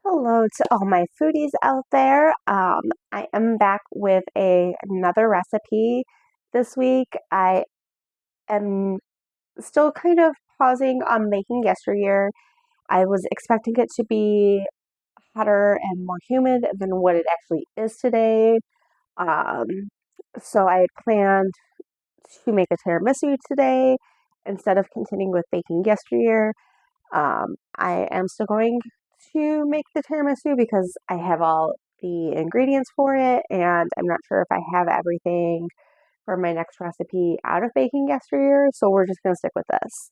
Hello to all my foodies out there. I am back with another recipe this week. I am still kind of pausing on making yesteryear. I was expecting it to be hotter and more humid than what it actually is today. Um, so I had planned to make a tiramisu today instead of continuing with baking yesteryear. I am still going to make the tiramisu because I have all the ingredients for it, and I'm not sure if I have everything for my next recipe out of baking yesteryear, so we're just going to stick with this.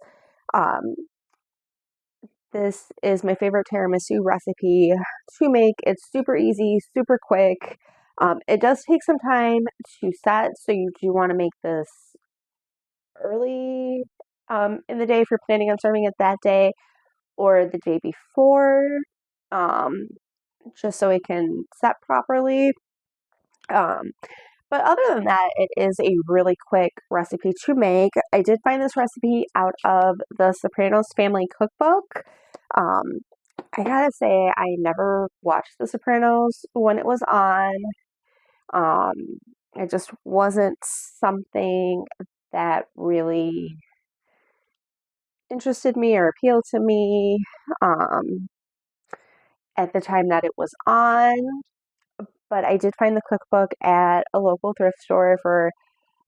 Um, this is my favorite tiramisu recipe to make. It's super easy, super quick. It does take some time to set, so you do want to make this early in the day if you're planning on serving it that day or the day before, um, just so it can set properly. Um, but other than that, it is a really quick recipe to make. I did find this recipe out of the Sopranos Family Cookbook. Um, I gotta say, I never watched The Sopranos when it was on. Um, it just wasn't something that really interested me or appealed to me. Um, at the time that it was on, but I did find the cookbook at a local thrift store for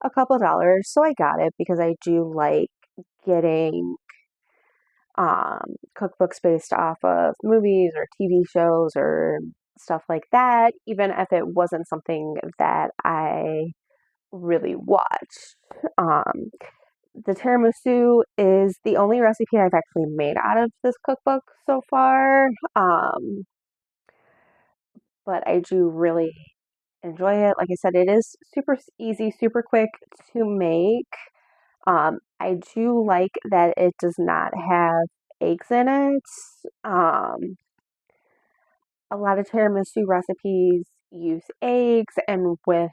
a couple dollars, so I got it because I do like getting cookbooks based off of movies or TV shows or stuff like that, even if it wasn't something that I really watched. Um, the tiramisu is the only recipe I've actually made out of this cookbook so far. But I do really enjoy it. Like I said, it is super easy, super quick to make. I do like that it does not have eggs in it. Um, a lot of tiramisu recipes use eggs, and with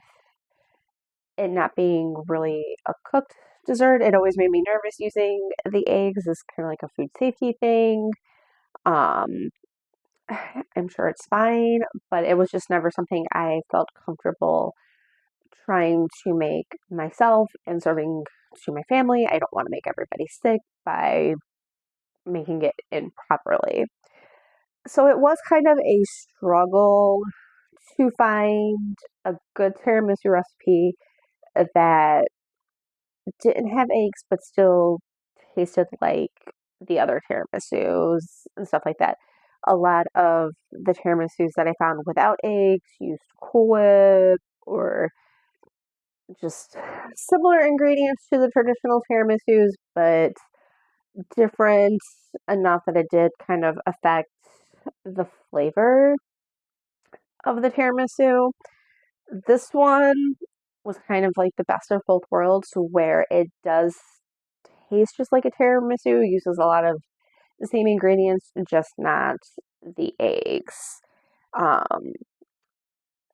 it not being really a cooked dessert, it always made me nervous using the eggs as kind of like a food safety thing. Um, I'm sure it's fine, but it was just never something I felt comfortable trying to make myself and serving to my family. I don't want to make everybody sick by making it improperly. So it was kind of a struggle to find a good tiramisu recipe that didn't have eggs but still tasted like the other tiramisus and stuff like that. A lot of the tiramisus that I found without eggs used Cool Whip or just similar ingredients to the traditional tiramisus, but different enough that it did kind of affect the flavor of the tiramisu. This one was kind of like the best of both worlds, where it does taste just like a tiramisu, uses a lot of the same ingredients, just not the eggs. Um,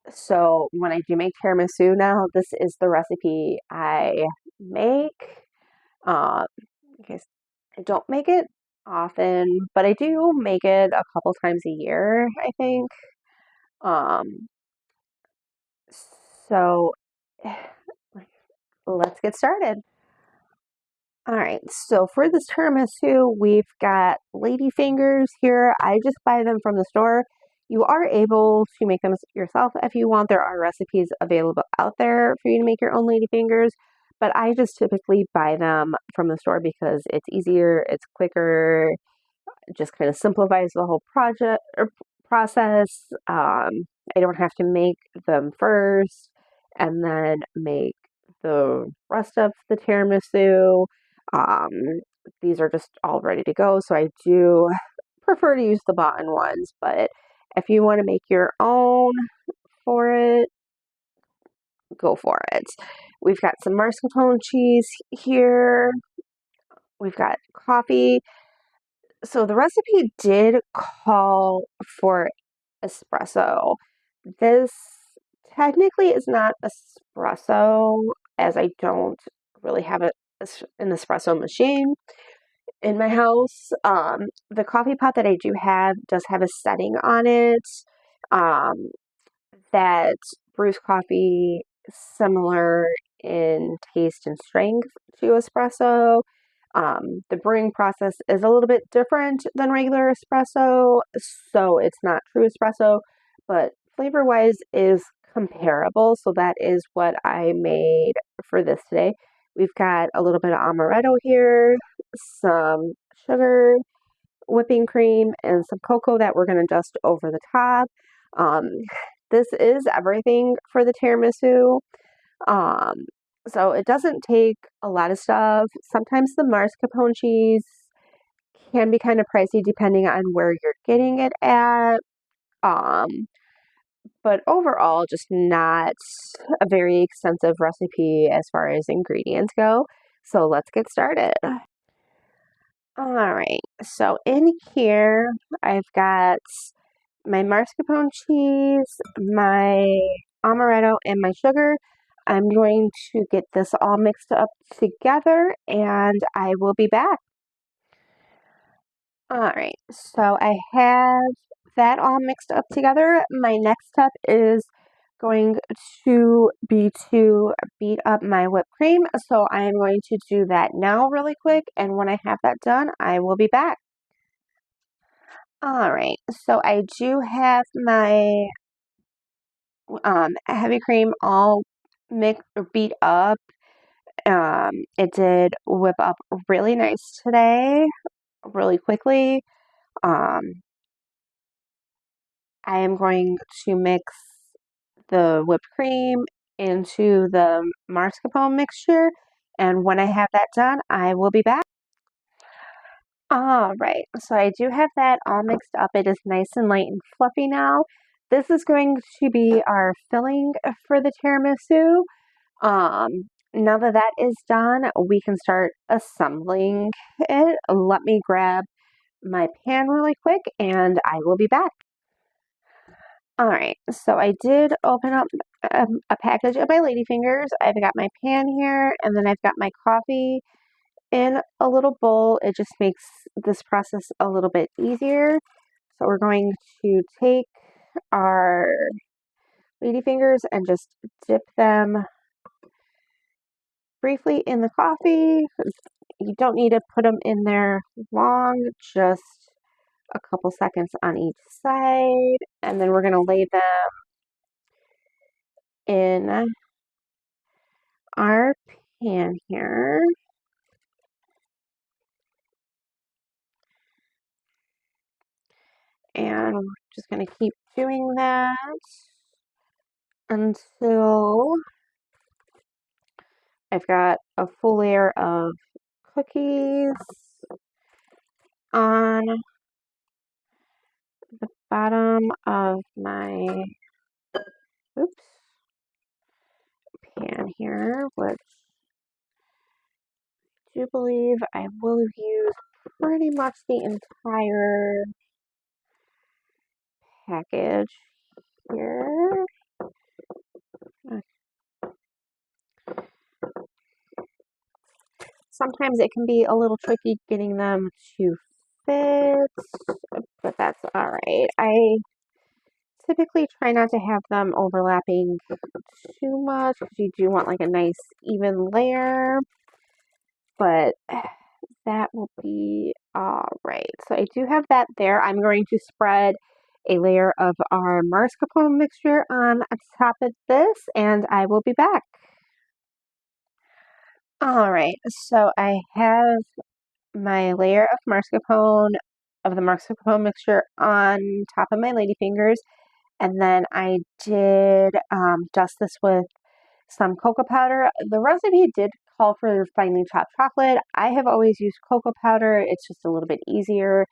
so when I do make tiramisu now, this is the recipe I make. Um, okay, I don't make it often, but I do make it a couple times a year, I think. Um, so let's get started. All right, so for this tiramisu, we've got lady fingers here. I just buy them from the store. You are able to make them yourself if you want. There are recipes available out there for you to make your own lady fingers, but I just typically buy them from the store because it's easier, it's quicker, it just kind of simplifies the whole project or process. I don't have to make them first and then make the rest of the tiramisu. Um, these are just all ready to go, so I do prefer to use the bought-in ones. But if you want to make your own for it, go for it. We've got some mascarpone cheese here. We've got coffee. So the recipe did call for espresso. This technically is not espresso, as I don't really have an espresso machine. in my house. The coffee pot that I do have does have a setting on it um, that brews coffee similar in taste and strength to espresso. The brewing process is a little bit different than regular espresso, so it's not true espresso, but flavor wise is comparable. So that is what I made for this today. We've got a little bit of amaretto here, some sugar, whipping cream, and some cocoa that we're going to dust over the top. Um, this is everything for the tiramisu. Um, so it doesn't take a lot of stuff. Sometimes the mascarpone cheese can be kind of pricey depending on where you're getting it at. Um, but overall, just not a very extensive recipe as far as ingredients go. So let's get started. All right, so in here, I've got my mascarpone cheese, my amaretto, and my sugar. I'm going to get this all mixed up together and I will be back. All right, so I have that all mixed up together. My next step is going to beat up my whipped cream. So I am going to do that now really quick. And when I have that done, I will be back. All right, so I do have my heavy cream all mixed or beat up. It did whip up really nice today, really quickly. Um, I am going to mix the whipped cream into the mascarpone mixture, and when I have that done, I will be back. All right, so I do have that all mixed up. It is nice and light and fluffy now. This is going to be our filling for the tiramisu. Now that that is done, we can start assembling it. Let me grab my pan really quick and I will be back. All right, so I did open up a package of my ladyfingers. I've got my pan here and then I've got my coffee in a little bowl. It just makes this process a little bit easier. So we're going to take our ladyfingers and just dip them briefly in the coffee. You don't need to put them in there long, just a couple seconds on each side. And then we're going to lay them in our pan here. And we're just going to keep doing that until I've got a full layer of cookies on the bottom of my pan here, which I do believe I will use pretty much the entire package here. Sometimes it can be a little tricky getting them to fit, but that's all right. I typically try not to have them overlapping too much because you do want like a nice even layer, but that will be all right. So I do have that there. I'm going to spread a layer of our mascarpone mixture on top of this and I will be back. All right, so I have my layer of the mascarpone mixture on top of my ladyfingers, and then I did dust this with some cocoa powder. The recipe did call for finely chopped chocolate. I have always used cocoa powder. It's just a little bit easier.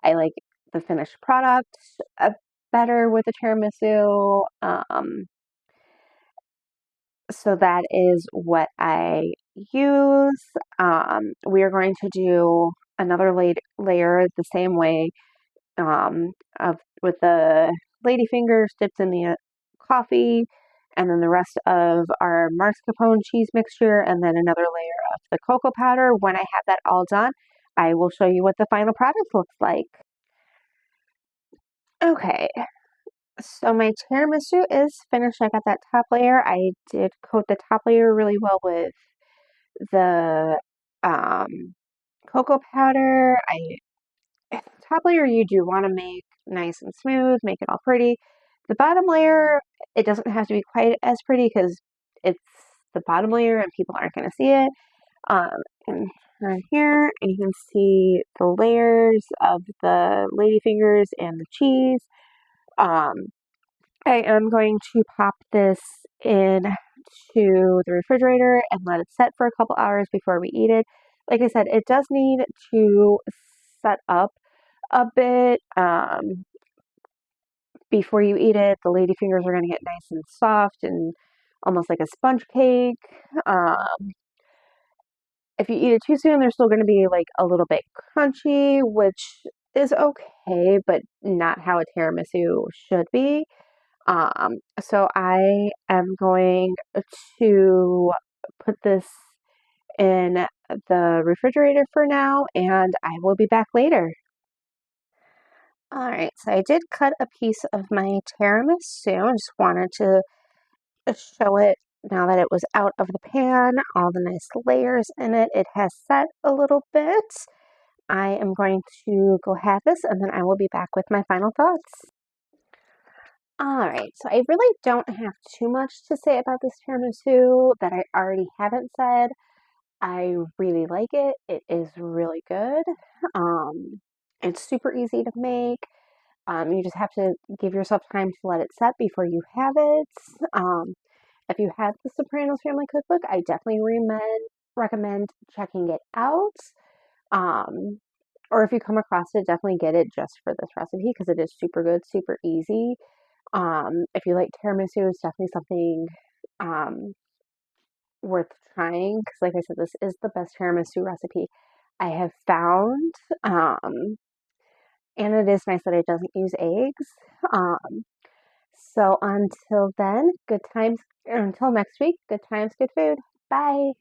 I like the finished product better with the tiramisu. So that is what I use. We are going to do another layer the same way of with the lady fingers dipped in the coffee, and then the rest of our mascarpone cheese mixture, and then another layer of the cocoa powder. When I have that all done, I will show you what the final product looks like. Okay, so my tiramisu is finished. I got that top layer. I did coat the top layer really well with the cocoa powder. Top layer you do want to make nice and smooth, make it all pretty. The bottom layer, it doesn't have to be quite as pretty because it's the bottom layer and people aren't going to see it. And right here, and you can see the layers of the ladyfingers and the cheese. Um, I am going to pop this in to the refrigerator and let it set for a couple hours before we eat it. Like I said, it does need to set up a bit before you eat it. The ladyfingers are going to get nice and soft and almost like a sponge cake. If you eat it too soon, they're still going to be like a little bit crunchy, which is okay, but not how a tiramisu should be. So I am going to put this in the refrigerator for now, and I will be back later. All right, so I did cut a piece of my tiramisu. I just wanted to show it now that it was out of the pan, all the nice layers in it. It has set a little bit. I am going to go have this and then I will be back with my final thoughts. All right, so I really don't have too much to say about this tiramisu that I already haven't said. I really like it. It is really good. It's super easy to make. You just have to give yourself time to let it set before you have it. If you have the Sopranos Family Cookbook, I definitely recommend checking it out. Or if you come across it, definitely get it just for this recipe because it is super good, super easy. If you like tiramisu, it's definitely something worth trying because, like I said, this is the best tiramisu recipe I have found. And it is nice that it doesn't use eggs. So until then, good times. Until next week, good times, good food. Bye.